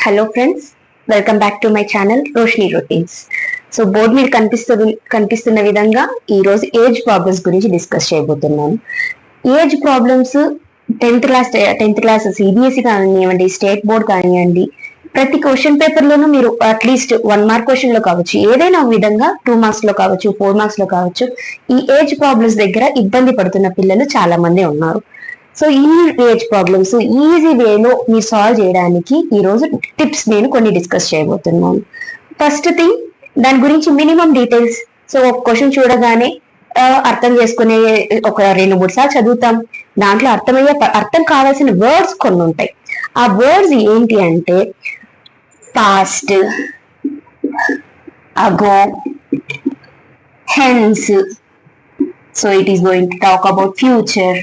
Hello friends, welcome back to my channel Roshini routines. So board మీద కనిపిస్తున్న విధంగా ఈ రోజు ఏజ్ ప్రాబ్లమ్స్ గురించి డిస్కస్ చేయబోతున్నాను. Age problems tenth class CBSE కానివ్వండి, స్టేట్ బోర్డ్ కానివ్వండి, ప్రతి క్వశ్చన్ పేపర్ లోనూ మీరు అట్లీస్ట్ 1 మార్క్ క్వశ్చన్ లో కావచ్చు, ఏదైనా ఒక విధంగా 2 మార్క్స్ లో కావచ్చు, 4 మార్క్స్ లో కావచ్చు, ఈ ఏజ్ ప్రాబ్లమ్స్ దగ్గర ఇబ్బంది పడుతున్న పిల్లలు చాలా మంది ఉన్నారు. సో ఈ ఏజ్ ప్రాబ్లమ్స్ ఈజీ వేలో మీరు సాల్వ్ చేయడానికి ఈ రోజు టిప్స్ నేను కొన్ని డిస్కస్ చేయబోతున్నాను. ఫస్ట్ థింగ్, దాని గురించి మినిమం డీటెయిల్స్. సో ఒక క్వశ్చన్ చూడగానే అర్థం చేసుకునే ఒక 2-3 సార్లు చదువుతాం. దాంట్లో అర్థం కావాల్సిన వర్డ్స్ కొన్ని ఉంటాయి. ఆ వర్డ్స్ ఏంటి అంటే పాస్ట్, అగో, hence. So it is going to talk about future,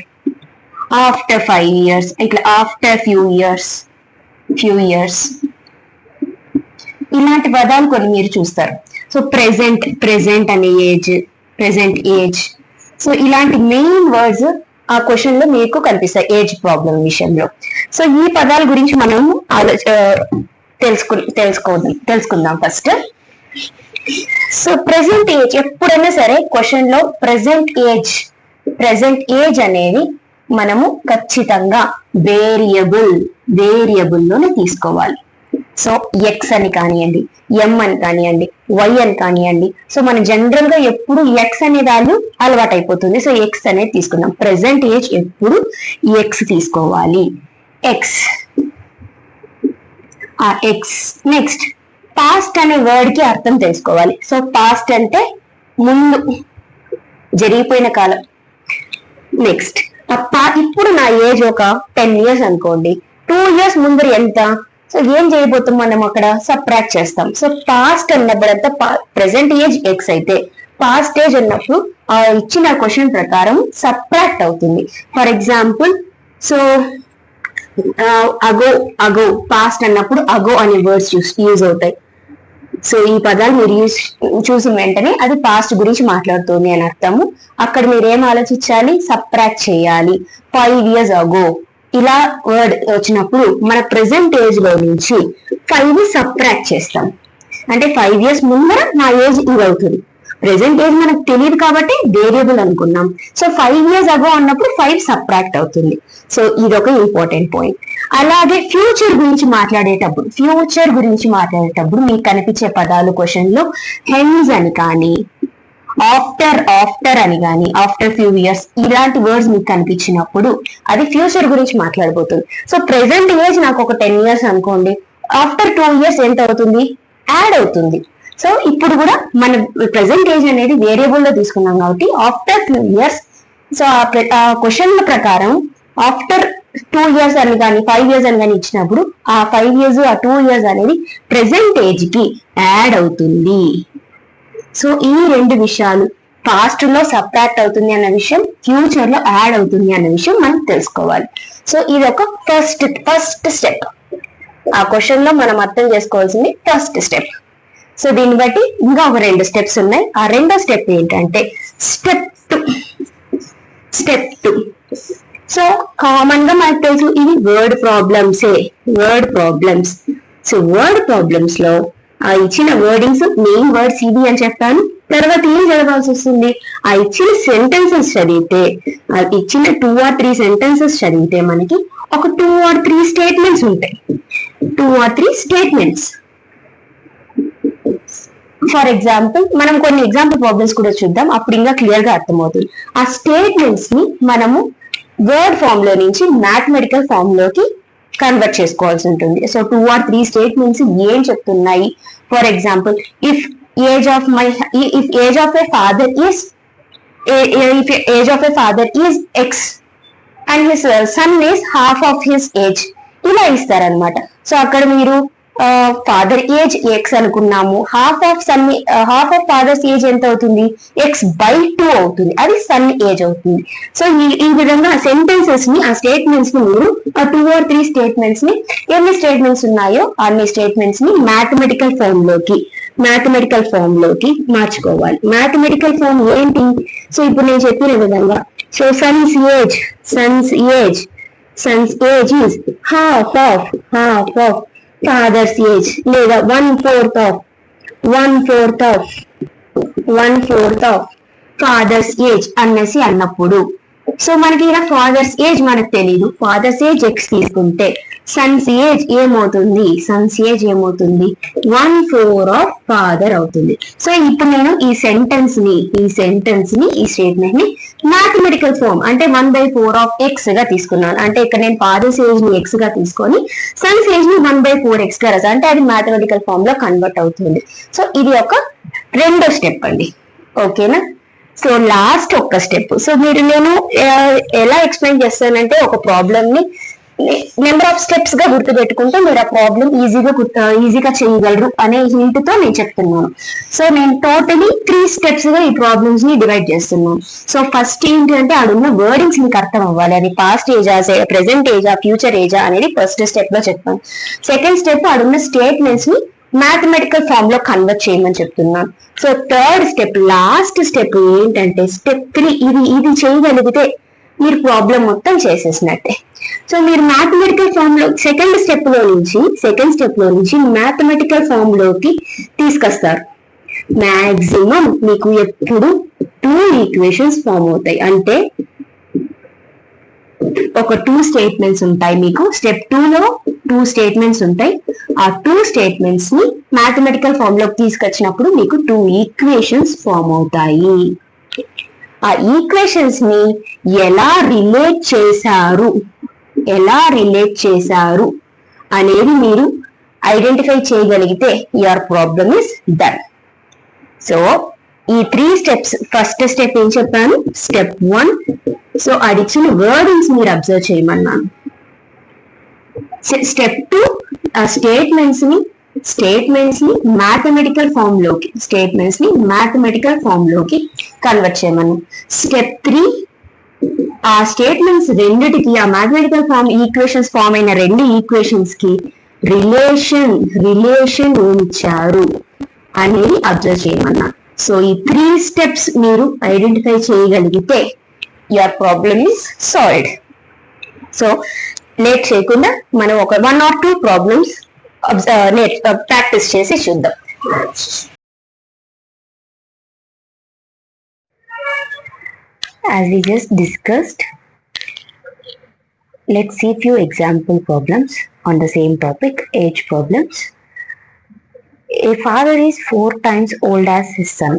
after 5 years, ఇట్లా ఆఫ్టర్ ఫ్యూ ఇయర్స్ ఇలాంటి పదాలు కొన్ని మీరు చూస్తారు. సో ప్రెసెంట్ అనే ప్రెసెంట్ ఏజ్. సో ఇలాంటి మెయిన్ వర్డ్స్ ఆ క్వశ్చన్ లో మీకు కనిపిస్తాయి ఏజ్ ప్రాబ్లం విషయంలో. సో ఈ పదాల గురించి మనం తెలుసుకుందాం ఫస్ట్. సో ప్రెసెంట్ ఏజ్, ఎప్పుడైనా సరే క్వశ్చన్ లో ప్రెసెంట్ ఏజ్ అనేది మనము ఖచ్చితంగా వేరియబుల్ లోనే తీసుకోవాలి. సో ఎక్స్ అని కానివ్వండి, ఎం అని కానివ్వండి, వై అని కానివ్వండి. సో మనం జనరల్ గా ఎప్పుడు ఎక్స్ అనే వాల్యూ అలవాటు అయిపోతుంది. సో ఎక్స్ అనేది తీసుకుందాం. ప్రెసెంట్ ఏజ్ ఎప్పుడు ఎక్స్ తీసుకోవాలి. ఎక్స్. నెక్స్ట్, పాస్ట్ అనే వర్డ్ కి అర్థం తెలుసుకోవాలి. సో పాస్ట్ అంటే ముందు, జరిగిపోయిన కాలం. నెక్స్ట్, ఇప్పుడు నా ఏజ్ ఒక 10 years అనుకోండి. 2 years ముందర ఎంత? సో ఏం చేయబోతాం మనం అక్కడ? సబ్ట్రాక్ట్ చేస్తాం. సో పాస్ట్ అన్నప్పుడు అంతా ప్రెసెంట్ ఏజ్ ఎక్స్ అయితే, పాస్ట్ ఏజ్ అన్నప్పుడు ఆ ఇచ్చిన క్వశ్చన్ ప్రకారం సబ్ట్రాక్ట్ అవుతుంది. ఫర్ ఎగ్జాంపుల్, సో అగో పాస్ట్ అన్నప్పుడు అగో అనే వర్డ్స్ యూజ్ అవుతాయి. సో ఈ పదాలు మీరు చూసిన వెంటనే అది పాస్ట్ గురించి మాట్లాడుతుంది అని అర్థము. అక్కడ మీరు ఏం ఆలోచించాలి? సబ్ట్రాక్ట్ చేయాలి. 5 years ago ఇలా వర్డ్ వచ్చినప్పుడు మన ప్రెసెంట్ ఏజ్ లో నుంచి 5 సబ్ట్రాక్ట్ చేస్తాం. అంటే 5 years ముందర నా ఏజ్ ఇది అవుతుంది. ప్రెసెంట్ ఏజ్ మనకు తెలియదు కాబట్టి వేరియబుల్ అనుకున్నాం. సో 5 years ago అన్నప్పుడు 5 సబ్ట్రాక్ట్ అవుతుంది. సో ఇది ఒక ఇంపార్టెంట్ పాయింట్. అలాగే ఫ్యూచర్ గురించి మాట్లాడేటప్పుడు మీకు కనిపించే పదాలు క్వశ్చన్ లో హెన్స్ అని కానీ, ఆఫ్టర్ అని కానీ, ఆఫ్టర్ ఫ్యూ ఇయర్స్ ఇలాంటి వర్డ్స్ మీకు కనిపించినప్పుడు అది ఫ్యూచర్ గురించి మాట్లాడబోతుంది. సో ప్రెసెంట్ ఏజ్ నాకు ఒక 10 years అనుకోండి. ఆఫ్టర్ 2 years ఎంత అవుతుంది? యాడ్ అవుతుంది. సో ఇప్పుడు కూడా మన ప్రెసెంట్ ఏజ్ అనేది వేరియబుల్ లో తీసుకున్నాం కాబట్టి ఆఫ్టర్ ఫ్యూ ఇయర్స్. సో ఆ క్వశ్చన్ ప్రకారం ఆఫ్టర్ 2 years అని కానీ 5 years అని కానీ ఇచ్చినప్పుడు ఆ 5 years ఆ 2 years అనేది ప్రెసెంట్ ఏజ్ కి యాడ్ అవుతుంది. సో ఈ 2 విషయాలు, పాస్ట్ లో సబ్ట్రాక్ట్ అవుతుంది అన్న విషయం, ఫ్యూచర్ లో యాడ్ అవుతుంది అన్న విషయం మనం తెలుసుకోవాలి. సో ఇది ఒక ఫస్ట్ స్టెప్. ఆ క్వశ్చన్ లో మనం అర్థం చేసుకోవాల్సింది ఫస్ట్ స్టెప్. సో దీన్ని బట్టి ఇంకా ఒక 2 steps ఉన్నాయి. ఆ 2వ స్టెప్ ఏంటంటే స్టెప్ 2. సో కామన్ గా మనకు తెలుసు ఇది word problems. So word problems లో ఆ ఇచ్చిన వర్డింగ్స్, మెయిన్ వర్డ్స్ ఇది అని చెప్తాను. తర్వాత ఏం చదవాల్సి వస్తుంది? ఆ ఇచ్చిన సెంటెన్సెస్ చదివితే, ఆ ఇచ్చిన 2 or 3 sentences చదివితే మనకి ఒక 2 or 3 స్టేట్మెంట్స్ ఉంటాయి. 2 or 3 స్టేట్మెంట్స్. ఫర్ ఎగ్జాంపుల్, మనం కొన్ని ఎగ్జాంపుల్ ప్రాబ్లమ్స్ కూడా చూద్దాం. అప్పుడు ఇంకా క్లియర్ గా అర్థమవుతుంది. ఆ స్టేట్మెంట్స్ ని మనము వర్డ్ ఫామ్ లో నుంచి మ్యాథమెటికల్ ఫామ్ లోకి కన్వర్ట్ చేసుకోవాల్సి ఉంటుంది. సో 2 or 3 స్టేట్మెంట్స్ ఏం చెప్తున్నాయి? For example, if age of A father is X and his son is half of his age, ఇలా ఇస్తారనమాట. సో అక్కడ మీరు ఫాదర్ ఏజ్ ఎక్స్ అనుకున్నాము. హాఫ్ ఆఫ్ ఫాదర్స్ ఏజ్ ఎంత అవుతుంది? x/2 అవుతుంది. అది సన్ ఏజ్ అవుతుంది. సో ఈ విధంగా సెంటెన్సెస్ ని, ఆ స్టేట్మెంట్స్ ని మీరు ఆ 2 or 3 స్టేట్మెంట్స్ ని, ఎన్ని స్టేట్మెంట్స్ ఉన్నాయో అన్ని స్టేట్మెంట్స్ ని మ్యాథమెటికల్ ఫామ్ లోకి మార్చుకోవాలి. మ్యాథమెటికల్ ఫామ్ ఏంటి? సో ఇప్పుడు నేను చెప్పిన విధంగా, so son's age is half of father's age లేదా 1/4 ఆఫ్ ఫాదర్స్ ఏజ్ అనేసి అన్నప్పుడు, సో మనకి ఇలా ఫాదర్స్ ఏజ్ మనకు తెలియదు. ఫాదర్స్ ఏజ్ ఎక్స్ తీసుకుంటే సన్స్ ఏజ్ ఏమవుతుంది? 1/4 ఆఫ్ ఫాదర్ అవుతుంది. సో ఇప్పుడు నేను ఈ స్టేట్మెంట్ ని మ్యాథమెటికల్ ఫార్మ్ అంటే 1/4 ఆఫ్ ఎక్స్ గా తీసుకున్నాను. అంటే ఇక్కడ నేను ఫాదర్స్ ఏజ్ ని ఎక్స్ గా తీసుకొని సన్స్ ఏజ్ ని 1/4 ఎక్స్ గా రాసాను. అంటే అది మ్యాథమెటికల్ ఫార్మ్ లో కన్వర్ట్ అవుతుంది. సో ఇది ఒక రెండో స్టెప్ అండి. ఓకేనా? సో లాస్ట్ ఒక్క స్టెప్. సో నేను ఎలా ఎక్స్ప్లెయిన్ చేస్తానంటే, ఒక ప్రాబ్లమ్ ని నెంబర్ ఆఫ్ స్టెప్స్ గా గుర్తుపెట్టుకుంటే మీరు ఆ ప్రాబ్లం ఈజీగా చేయగలరు అనే హింట్ తో నేను చెప్తున్నాను. సో నేను టోటలీ 3 స్టెప్స్ గా ఈ ప్రాబ్లమ్స్ ని డివైడ్ చేస్తున్నాను. సో ఫస్ట్ ఏంటి అంటే, ఆడున్న వర్డింగ్స్ మీకు అర్థం అవ్వాలి. అది పాస్ట్ ఏజా, ప్రెసెంట్ ఏజా, ఫ్యూచర్ ఏజా అనేది ఫస్ట్ స్టెప్ లో చెప్తాను. సెకండ్ స్టెప్ ఆడున్న స్టేట్మెంట్స్ ని మ్యాథమెటికల్ ఫామ్ లో కన్వర్ట్ చేయమని చెప్తున్నాను. So third step, last step ఏంటంటే స్టెప్ 3. ఇది చేయగలిగితే మీరు ప్రాబ్లం మొత్తం చేసేసినట్టే. సో మీరు మ్యాథమెటికల్ ఫామ్ లో సెకండ్ స్టెప్ లో నుంచి మ్యాథమెటికల్ ఫామ్ లోకి తీసుకొస్తారు. మాక్సిమం మీకు ఎప్పుడు 2 ఈక్వేషన్స్ ఫామ్ అవుతాయి. అంటే ఒక 2 స్టేట్మెంట్స్ ఉంటాయి. మీకు స్టెప్ 2 లో 2 స్టేట్మెంట్స్ ఉంటాయి. ఆ 2 స్టేట్మెంట్స్ ని మ్యాథమెటికల్ ఫామ్ లోకి తీసుకొచ్చినప్పుడు మీకు 2 ఈక్వేషన్స్ ఫామ్ అవుతాయి. ఆ ఈక్వేషన్స్ ని ఎలా రిలేట్ చేశారు అనేది మీరు ఐడెంటిఫై చేయగలిగితే your problem is done. So ఈ 3 స్టెప్స్, ఫస్ట్ స్టెప్ ఏం చెప్పాను? స్టెప్ 1. సో అడిచిన వర్డింగ్స్ మీరు అబ్జర్వ్ చేయమన్నాను. స్టెప్ 2, ఆ స్టేట్మెంట్స్ ని మ్యాథమెటికల్ ఫామ్ లోకి కన్వర్ట్ చేయమను. స్టెప్ 3, ఆ స్టేట్మెంట్స్ రెండిటికి, ఆ మ్యాథమెటికల్ ఫామ్ ఈక్వేషన్స్ ఫామ్ అయిన 2 ఈక్వేషన్స్ కి రిలేషన్ ఇచ్చారు అనేది అబ్జర్వ్ చేయమన్నా. సో ఈ 3 స్టెప్స్ మీరు ఐడెంటిఫై చేయగలిగితే your problem is solved. So late చేయకుండా మనం ఒక 1 or 2 ప్రాబ్లమ్స్ ప్రాక్టీస్ చేసి చూద్దాం. As we just discussed, let's see few example problems on the same topic, age problems. A father is 4 times old as his son.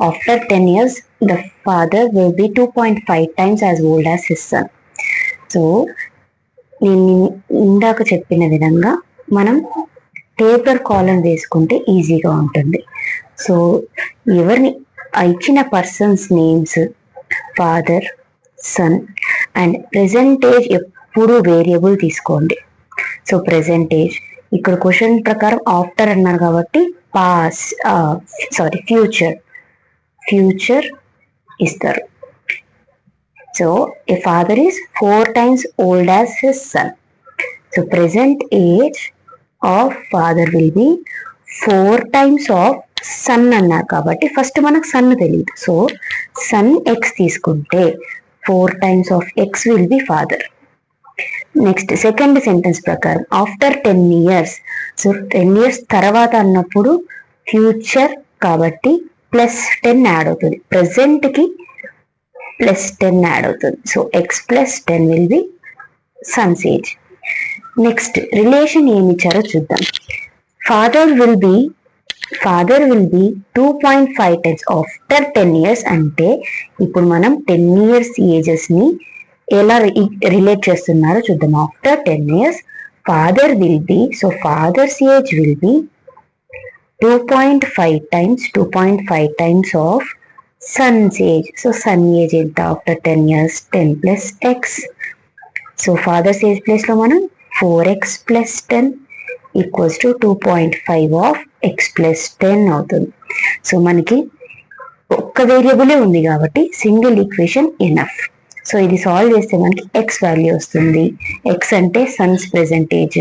After 10 years, the father will be 2.5 times as old as his son. So, నేను ఇందాక చెప్పిన విధంగా మనం table కాలం వేసుకుంటే ఈజీగా ఉంటుంది. So ఎవరిని ఇచ్చిన persons names, father, son and present age ఎప్పుడు వేరియబుల్ తీసుకోండి. సో ప్రెసెంట్ ఏజ్ ఇక్కడ క్వశ్చన్ ప్రకారం ఆఫ్టర్ అన్నారు కాబట్టి ఫ్యూచర్ ఇస్తారు. So a father is 4 times old as his son. So present age of father will be 4 times of son అన్నారు కాబట్టి first మనకు సన్ తెలియదు. సో సన్ ఎక్స్ తీసుకుంటే 4 times of x will be father. Next second sentence ప్రకారం after 10 years. So 10 years తర్వాత అన్నప్పుడు future కాబట్టి +10 add అవుతుంది. ప్రెసెంట్ కి +10 యాడ్ అవుతుంది. So x +10 will be Sons age. Next relation ఏమి ఇచ్చారో చూద్దాం. Father will be 2.5 times after 10 years. అంటే ఇప్పుడు మనం 10 years ఏజెస్ ని ఎలా రిలేట్ చేస్తున్నారో చూద్దాం. After 10 years father will be, so father's age will be 2.5 times of sons age. So son age ఎంత after 10 years? 10 + x. So father's age place లో మనం 4x + 10 equals to 2.5 of x + 10 అవుతుంది. So మనకి ఒక్క వేరియబులే ఉంది కాబట్టి సింగిల్ ఈక్వేషన్ ఎనఫ్. సో ఇది solve చేస్తే మనకి x వాల్యూ వస్తుంది. x అంటే సన్స్ ప్రెసెంటేజ్,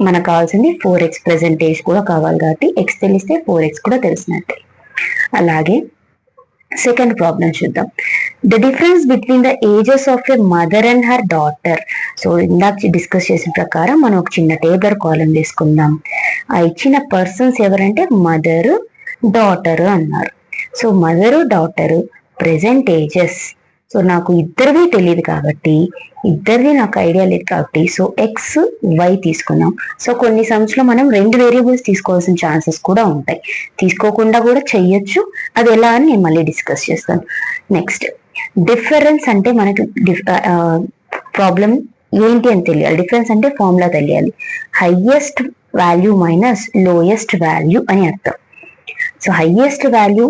మనకు కావాల్సింది 4x ప్రెసెంటేజ్ కూడా కావాలి కాబట్టి x తెలిస్తే 4x కూడా తెలిసినట్టే. అలాగే సెకండ్ ప్రాబ్లం చూద్దాం. The difference between the ages of a mother and her daughter. So ఇందాక డిస్కస్ చేసిన ప్రకారం మనం ఒక చిన్న టేబుల్ కాలం తీసుకుందాం. ఆ ఇచ్చిన పర్సన్స్ ఎవరంటే మదరు డాటరు అన్నారు. So mother daughter present ages. So నాకు ఇద్దరివి తెలియదు కాబట్టి, ఇద్దరిది నాకు ఐడియా లేదు కాబట్టి, సో ఎక్స్ వై తీసుకున్నాం. సో కొన్ని సమ్స్లో మనం 2 వేరియబుల్స్ తీసుకోవాల్సిన ఛాన్సెస్ కూడా ఉంటాయి, తీసుకోకుండా కూడా చెయ్యొచ్చు. అది ఎలా అని నేను మళ్ళీ డిస్కస్ చేస్తాను. నెక్స్ట్ డిఫరెన్స్ అంటే మనకి ప్రాబ్లం ఏంటి అని తెలియాలి. డిఫరెన్స్ అంటే ఫార్ములా తెలియాలి. Highest value minus lowest value అని అర్థం. So highest value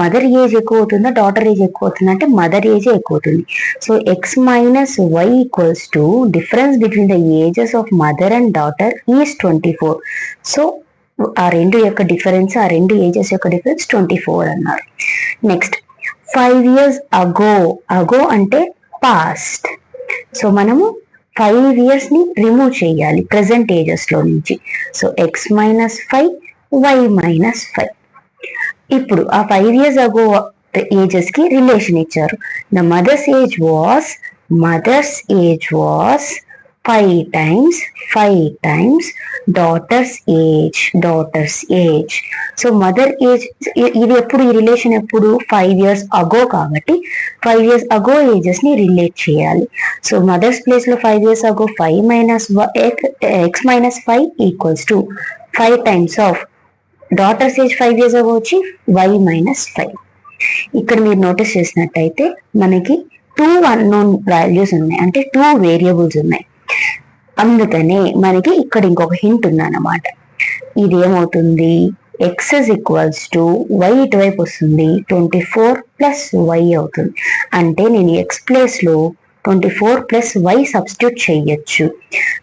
mother age ఎక్కువ అవుతుందా డాటర్ ఏజ్ ఎక్కువ అవుతుందా అంటే మదర్ ఏజ్ ఎక్కువ అవుతుంది. So X minus Y equals to difference between the ages of mother and daughter is 24. So ఆ రెండు యొక్క డిఫరెన్స్, ఆ రెండు ఏజెస్ యొక్క డిఫరెన్స్ 24 అన్నారు. నెక్స్ట్ 5 years అగో. అగో అంటే పాస్ట్. సో మనము 5 years ని రిమూవ్ చేయాలి ప్రెసెంట్ ఏజెస్ లో నుంచి. So X minus 5 Y minus 5. ఇప్పుడు ఆ 5 years అగో ఏజెస్ కి రిలేషన్ ఇచ్చారు. The mother's age was 5 times daughter's age. So mother age ఇది ఎప్పుడు, ఈ రిలేషన్ ఎప్పుడు 5 years అగో కాబట్టి 5 years అగో ఏజెస్ ని రిలేట్ చేయాలి. సో మదర్స్ ప్లేస్ లో 5 years అగో 5 minus X minus 5 equals to 5 times of daughters age 5 years అగో వచ్చి y మైనస్ 5. ఇక్కడ మీరు నోటీస్ చేసినట్టయితే మనకి 2 అన్నోన్ వాల్యూస్ ఉన్నాయి, అంటే 2 వేరియబుల్స్ ఉన్నాయి. అందుకనే మనకి ఇక్కడ ఇంకొక హింట్ ఉందన్నమాట. ఇది ఏమవుతుంది, x is equals to y ఇటువైపు వస్తుంది 24 ప్లస్ వై అవుతుంది. అంటే నేను ఎక్స్ ప్లేస్ లో 24 ప్లస్ వై సబ్స్టిట్యూట్ చేయొచ్చు.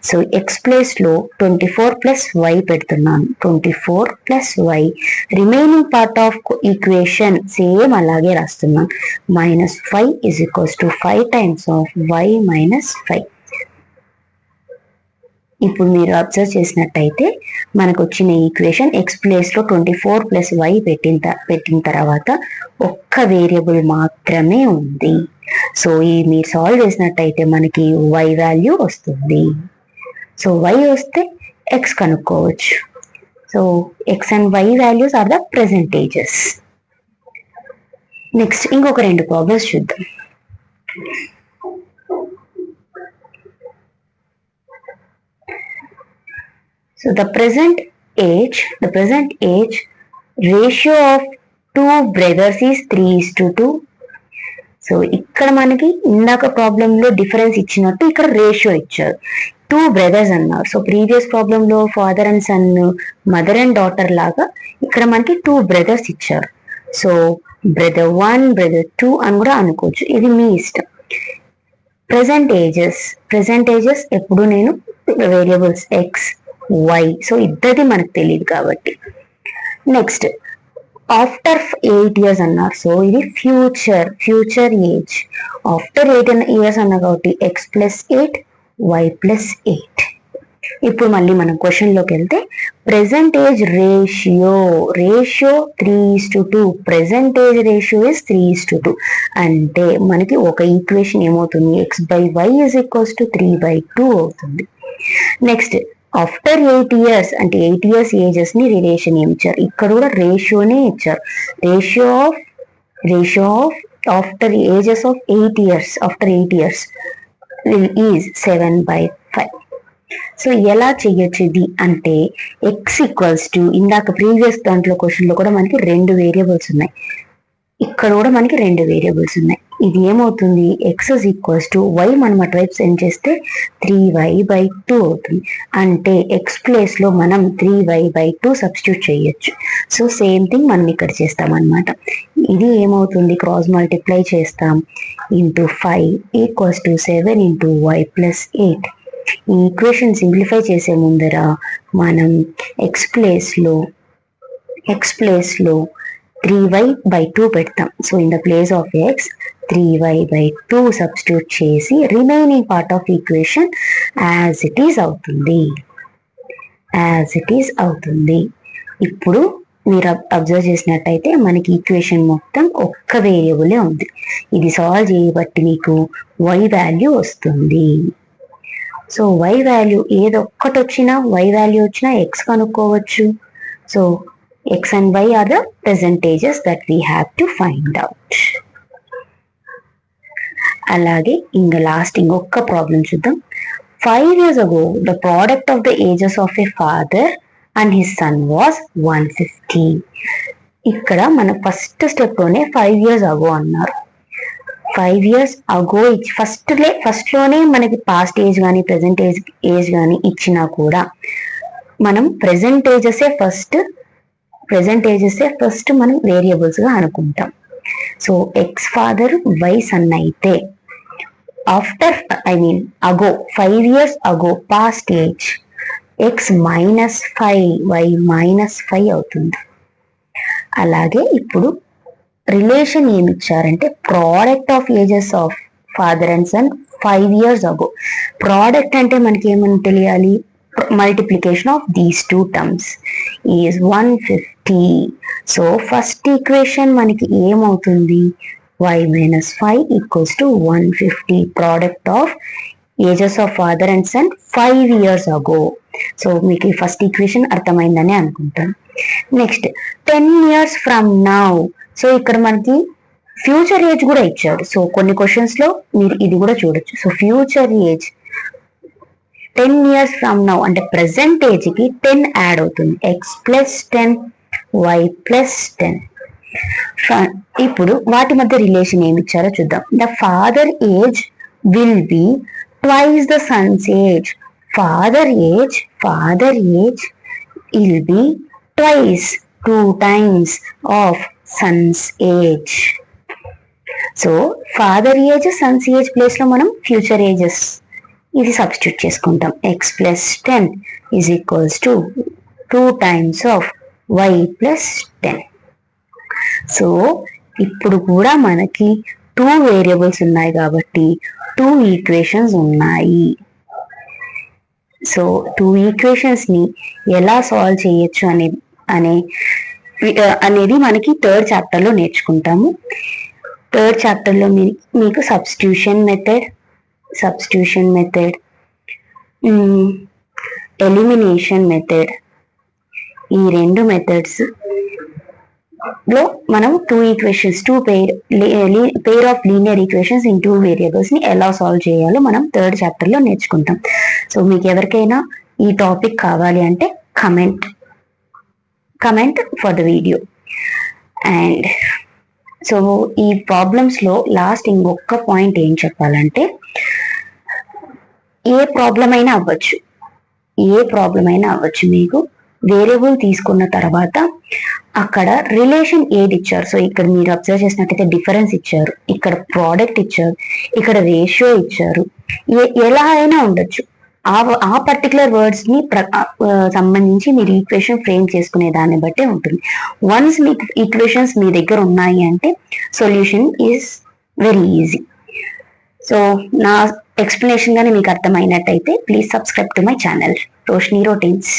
సో ఎక్స్ ప్లేస్ లో 24 ప్లస్ వై పెడుతున్నాను. 24 plus y, remaining part of equation same అలాగే రాస్తున్నాను. -5 is equals to 5 times of y minus 5. ఇప్పుడు మీరు అబ్జర్వ్ చేసినట్టయితే మనకు వచ్చిన ఈక్వేషన్ ఎక్స్ ప్లేస్ లో 24 ప్లస్ వై పెట్టిన తర్వాత ఒక్క వేరియబుల్ మాత్రమే ఉంది. సో ఈ మీరు సాల్వ్ చేసినట్టయితే మనకి వై వాల్యూ వస్తుంది. సో వై వస్తే ఎక్స్ కనుక్కోవచ్చు. So x and y values are the percentages. Next ఇంకొక 2 ప్రాబ్లమ్స్ చూద్దాం. So the present age ratio of 2 brothers is 3:2. So ఇక్కడ మనకి ఇందాక ప్రాబ్లం లో డిఫరెన్స్ ఇచ్చినట్టు ఇక్కడ రేషియో ఇచ్చారు. 2 brothers అన్నారు. సో ప్రీవియస్ ప్రాబ్లం లో father and son, mother and daughter లాగా ఇక్కడ మనకి 2 brothers ఇచ్చారు. సో బ్రదర్ 1, బ్రదర్ 2 అని కూడా అనుకోవచ్చు, ఇది మీ ఇష్టం. ప్రెసెంట్ ఏజెస్ ఎప్పుడు నేను వేరియబుల్స్ ఎక్స్ వై, సో ఇద్దరిది మనకు తెలియదు కాబట్టి. నెక్స్ట్ ఆఫ్టర్ 8 years అన్నారు. సో ఇది ఫ్యూచర్ ఏజ్. ఆఫ్టర్ 8 years అన్నారు కాబట్టి ఎక్స్ ప్లస్ 8 వై ప్లస్ 8. ఇప్పుడు మళ్ళీ మనం క్వశ్చన్ లోకి వెళ్తే present age ratio 3:2. Present age ratio is 3:2. అంటే మనకి ఒక ఈక్వేషన్ ఏమవుతుంది, x by y is equals to 3/2 అవుతుంది. నెక్స్ట్ ఆఫ్టర్ 8 years అంటే 8 years ఏజెస్ ని రిలేషన్ ఏమి ఇచ్చారు, ఇక్కడ కూడా రేషియోనే ఇచ్చారు. Ratio of after ages of 8 years is 7/5. So ఎలా చెయ్యొచ్చు ఇది అంటే ఎక్స్ ఈక్వల్స్ టు, ఇందాక ప్రీవియస్ దాంట్లో క్వశ్చన్ లో కూడా మనకి 2 వేరియబుల్స్ ఉన్నాయి, ఇక్కడ కూడా మనకి 2 వేరియబుల్స్ ఉన్నాయి. ఇది ఏమవుతుంది, x is equals to y మనం అటువైపు సెండ్ చేస్తే 3y/2 అవుతుంది. అంటే ఎక్స్ ప్లేస్ లో మనం 3y/2 సబ్స్టిట్యూట్ చేయొచ్చు. సో సేమ్ థింగ్ మనం ఇక్కడ చేస్తాం అనమాట. ఇది ఏమవుతుంది, క్రాస్ మల్టిప్లై చేస్తాం, into 5 equals to 7 into y plus 8. ఈ ఈక్వేషన్ సింప్లిఫై చేసే ముందర మనం ఎక్స్ ప్లేస్ లో 3y/2 పెడతాం. So in the place of x 3y/2 substitute చేసి remaining part of equation as it is అవుతుంది. ఇప్పుడు మీరు అబ్జర్వ్ చేసినట్టయితే మనకి ఈక్వేషన్ మొత్తం ఒక్క వేరియబులే ఉంది. ఇది సాల్వ్ చేయబట్టి మీకు y వాల్యూ వస్తుంది. సో y వాల్యూ ఏదొక్కటి వచ్చినా y వాల్యూ వచ్చినా x కనుక్కోవచ్చు. So x and y are the percentages that we have to find out. అలాగే ఇంకా లాస్ట్ ఇంకొక ప్రాబ్లం చూద్దాం. 5 years ago the product of the ages of a father and his son was 150. ఇక్కడ మన first step లోనే 5 years ago అన్నారు. 5 years ago first లోనే మనకి పాస్ట్ ఏజ్ కానీ ప్రెసెంట్ ఏజ్ కానీ ఇచ్చినా కూడా మనం ప్రెసెంట్ ఏజెసే ఫస్ట్ మనం వేరియబుల్స్ గా అనుకుంటాం. So x father y son అయితే ago 5 years ago past age x -5 y -5 అవుతుంది. అలాగే ఇప్పుడు రిలేషన్ ఏమి ఇచ్చారంటే product of ages of father and son 5 years ago. Product అంటే మనకి ఏమని తెలియాలి, multiplication of these two terms is 150. So first equation మనకి ఏమవుతుంది, y - 5 equals to 150 product of ages of father and son 5 years ago. So మీకు first equation అర్థమైందని అనుకుంటాను. Next 10 years from now. So ఇక్కడ మనకి ఫ్యూచర్ ఏజ్ కూడా ఇచ్చాడు. So కొన్ని క్వశ్చన్స్ లో మీరు ఇది కూడా చూడొచ్చు. So future age 10 years from now అంటే ప్రెసెంట్ ఏజ్ కి 10 యాడ్ అవుతుంది. x + 10 y + 10. ఇప్పుడు వాటి మధ్య రిలేషన్ ఏమి ఇచ్చారో చూద్దాం. The father age will B twice the Sons age. Father age will B twice 2 times of sons age. So father age Sons age place లో మనం ఫ్యూచర్ ఏజెస్ ఇది సబ్స్టిట్యూట్ చేసుకుంటాం. x + 10 is equals to 2 times of y + 10. So ఇప్పుడు కూడా మనకి 2 variables ఉన్నాయి కాబట్టి 2 equations ఉన్నాయి. సో 2 ఈక్వేషన్స్ ని ఎలా సాల్వ్ చేయొచ్చు అనేది మనకి 3rd చాప్టర్ లో నేర్చుకుంటాము. 3rd చాప్టర్ లో మీకు సబ్స్టిట్యూషన్ మెథడ్, ఎలిమినేషన్ మెథడ్, ఈ 2 మెథడ్స్ లో మనం 2 equations, 2 pair of linear equations in 2 variables ని ఎలా సాల్వ్ చేయాలో మనం 3rd చాప్టర్ లో నేర్చుకుంటాం. సో మీకు ఎవరికైనా ఈ టాపిక్ కావాలి అంటే comment for the video. And so ఈ ప్రాబ్లమ్స్ లో లాస్ట్ ఇంకొక పాయింట్ ఏం చెప్పాలంటే, ఏ ప్రాబ్లం అయినా అవ్వచ్చు మీకు వేరియబుల్ తీసుకున్న తర్వాత అక్కడ రిలేషన్ ఏది ఇచ్చారు. సో ఇక్కడ మీరు అబ్జర్వ్ చేసినట్టయితే డిఫరెన్స్ ఇచ్చారు, ఇక్కడ ప్రోడక్ట్ ఇచ్చారు, ఇక్కడ రేషియో ఇచ్చారు. ఎలా అయినా ఉండొచ్చు. ఆ పర్టికులర్ వర్డ్స్ ని సంబంధించి మీరు ఈక్వేషన్ ఫ్రేమ్ చేసుకునే దాన్ని బట్టే ఉంటుంది. వన్స్ మీకు ఈక్వేషన్స్ మీ దగ్గర ఉన్నాయి అంటే solution is very easy. So నా ఎక్స్ప్లెనేషన్ గానీ మీకు అర్థమైనట్టయితే please subscribe to my channel Roshini routines.